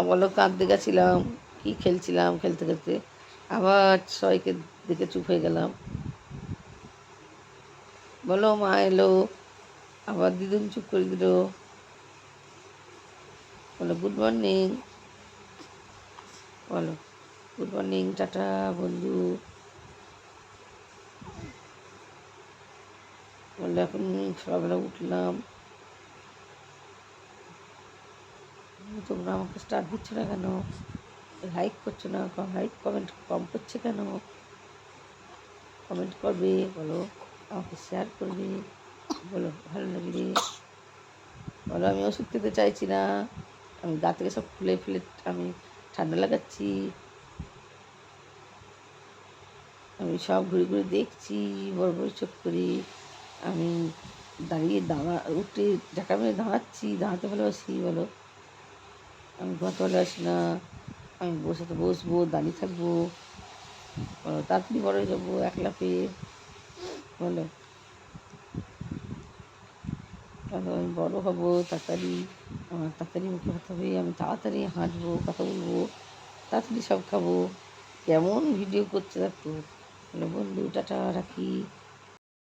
বলো কাঁদতে গেছিলাম, কি খেলছিলাম, খেলতে খেলতে আবার সবাইকে দেখে চুপ হয়ে গেলাম। বলো মা এলো, আবার দিদুন চুপ করে দিল। বলো গুড মর্নিং, বলো গুড মর্নিং, টাটা বন্ধু। বললো এখন সকালবেলা উঠলাম, তোমরা আমাকে স্টার দিচ্ছ না কেন, লাইক করছো না, লাইক কমেন্ট কম করছে কেন? কমেন্ট করবে, বলো আমাকে শেয়ার করবে, বলো ভালো লাগলে। বলো আমি ওষুধ খেতে চাইছি না, আমি গা থেকে সব খুলে ফেলে আমি ঠান্ডা লাগাচ্ছি, আমি সব ঘুরে ঘুরে দেখছি, বড় বড় চোখ করি, আমি উঠে ঝাঁকা মেরে দাঁড়াচ্ছি, দাঁড়াতে ভালোবাসি। বলো আমি ঘুমাতে ভালোবাসি না, আমি বসবো, দাঁড়িয়ে থাকবো, বলো তাড়াতাড়ি বড় হয়ে যাবো এক লাফে। বলো আমি বড় হবো তাড়াতাড়ি, আমার তাড়াতাড়ি মুখে কথা হবে, আমি তাড়াতাড়ি হাঁটবো, কথা বলবো, তাড়াতাড়ি সব খাবো। কেমন ভিডিও করছে দেখো। বলো বন্ধু টাটা, রাখি।